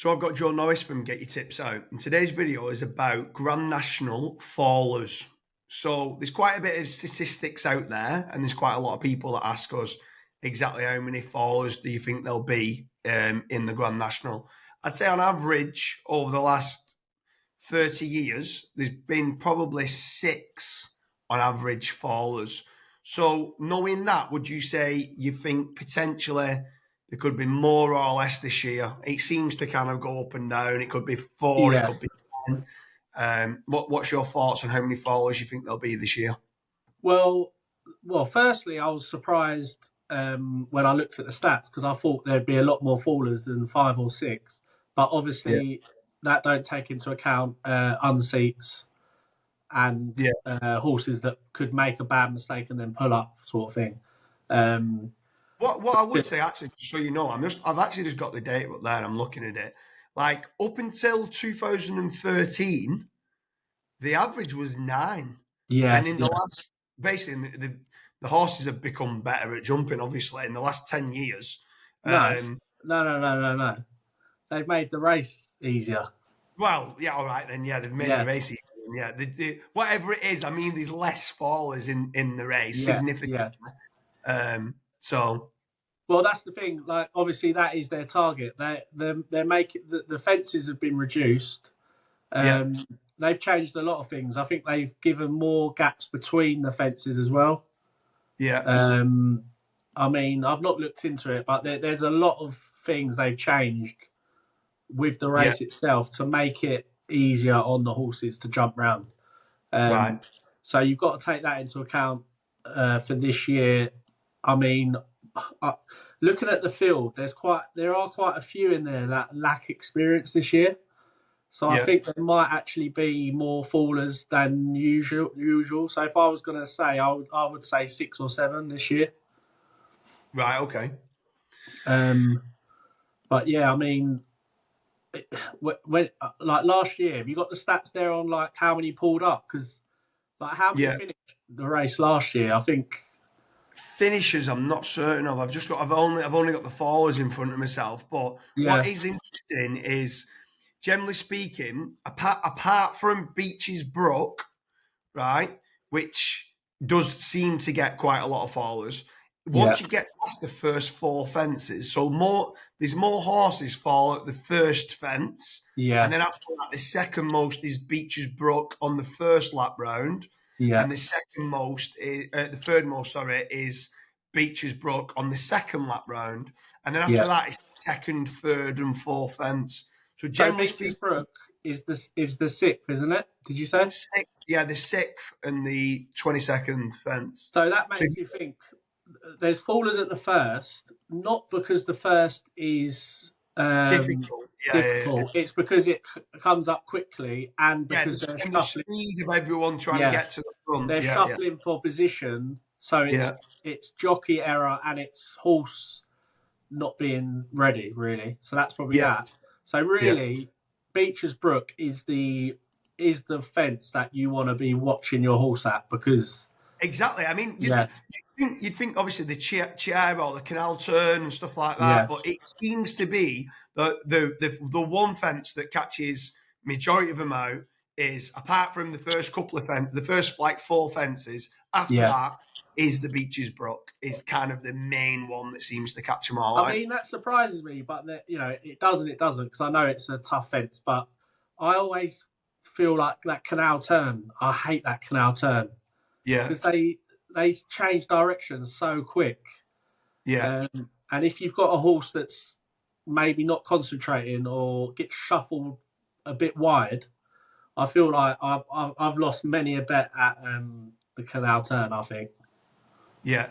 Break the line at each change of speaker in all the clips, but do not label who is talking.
So I've got Joe Norris from Get Your Tips Out, and today's video is about Grand National fallers. So there's quite a bit of statistics out there, and there's quite a lot of people that ask us exactly how many fallers do you think there'll be in the Grand National. I'd say on average over the last 30 years, there's been probably 6 on average fallers. So knowing that, would you say you think potentially there could be more or less this year? It seems to kind of go up and down. It could be 4, it
Yeah.
could be 10. What's your thoughts on how many fallers you think there'll be this year?
Well, firstly, I was surprised when I looked at the stats because I thought there'd be a lot more fallers than 5 or 6. But obviously, that don't take into account unseats and horses that could make a bad mistake and then pull up, sort of thing.
What I would say, actually, just so you know, I've actually just got the data up there and I'm looking at it. Like up until 2013, the average was 9.
Yeah.
And in the last, basically, the horses have become better at jumping, obviously, in the last 10 years.
No. They've made the race easier.
Well, yeah, all right then. Yeah, they've made the race easier. Yeah, whatever it is, I mean, there's less fallers in the race significantly.
Well, that's the thing. Like, obviously, that is their target. They're making the fences have been reduced. They've changed a lot of things. I think they've given more gaps between the fences as well.
Yeah.
I mean, I've not looked into it, but there's a lot of things they've changed with the race itself to make it easier on the horses to jump round.
Right.
So you've got to take that into account for this year. I mean, looking at the field, there are quite a few in there that lack experience this year. So I think there might actually be more fallers than usual. So if I was going to say, I would say 6 or 7 this year.
Right. Okay.
But yeah, I mean, when like last year, have you got the stats there on like how many pulled up? Because like how many finished the race last year? I think
finishers I'm not certain of. I've only got the fallers in front of myself. But what is interesting is, generally speaking, apart from Beech's Brook, right, which does seem to get quite a lot of fallers. Once you get past the first 4 fences, there's more horses fall at the first fence, and then after that, the second most is Beech's Brook on the first lap round, and the third most, is Beech's Brook on the second lap round, and then after that, it's the second, third, and fourth fence. So generally
Beech's Brook is the 6th, isn't it? Did you say?
6th, the 6th and the 22nd fence.
So that makes you think there's fallers at the first, not because the first is
difficult.
It's because it comes up quickly and because they're
the speed of everyone trying to get to the front.
They're shuffling for position, so it's jockey error and it's horse not being ready, really. So that's probably that. So really, Beech's Brook is the fence that you want to be watching your horse at, because
exactly. I mean, you'd think obviously the chair or the canal turn and stuff like that, but it seems to be the one fence that catches majority of them out is, apart from the first couple of the first like 4 fences, after that is the Beech's Brook is kind of the main one that seems to catch them all.
I mean, that surprises me, but it doesn't, because I know it's a tough fence, but I always feel like that canal turn. I hate that canal turn.
Yeah.
Because they change directions so quick.
Yeah.
And if you've got a horse that's maybe not concentrating or gets shuffled a bit wide, I feel like I've lost many a bet at the canal turn, I think.
Yeah.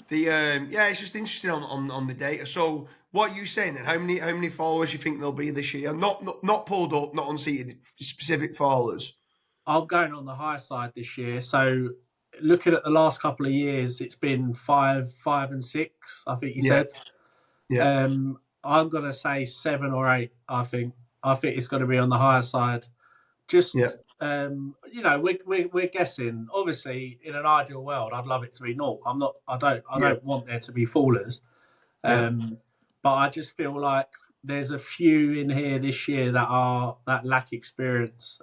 It's just interesting on the data. So what are you saying then? How many followers you think there'll be this year? Not pulled up, not unseated, specific followers.
I'm going on the high side this year. So looking at the last couple of years, it's been 5, 5, and 6. I think you said.
Yeah.
I'm going to say 7 or 8. I think it's going to be on the higher side. Just we're guessing. Obviously, in an ideal world, I'd love it to be 0. I don't want there to be fallers. But but I just feel like there's a few in here this year that lack experience.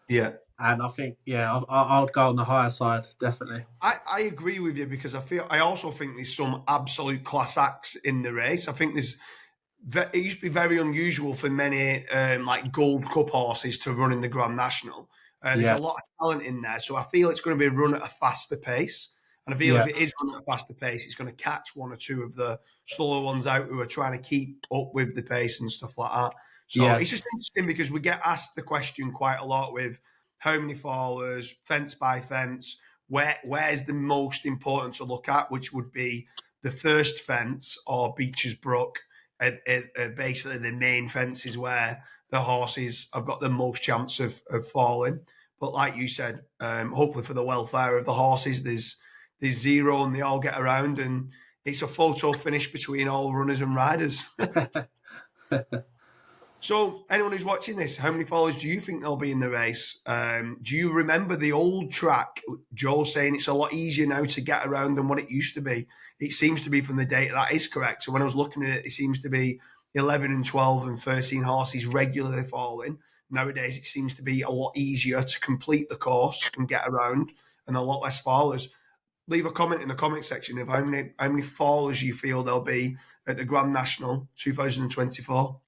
Yeah.
And I think, I'll go on the higher side, definitely.
I agree with you because I also think there's some absolute class acts in the race. I think it used to be very unusual for many like Gold Cup horses to run in the Grand National. There's a lot of talent in there, so I feel it's going to be run at a faster pace. And I feel if it is run at a faster pace, it's going to catch one or two of the slower ones out who are trying to keep up with the pace and stuff like that. So it's just interesting because we get asked the question quite a lot with how many fallers, fence by fence, where's the most important to look at, which would be the first fence or Beecher's Brook, basically the main fences where the horses have got the most chance of falling. But like you said, hopefully for the welfare of the horses, there's zero and they all get around and it's a photo finish between all runners and riders. So anyone who's watching this, how many followers do you think there'll be in the race? Do you remember the old track? Joe saying it's a lot easier now to get around than what it used to be. It seems to be from the data that is correct. So when I was looking at it, it seems to be 11 and 12 and 13 horses regularly falling. Nowadays, it seems to be a lot easier to complete the course and get around and a lot less fallers. Leave a comment in the comment section of how many fallers you feel there'll be at the Grand National 2024.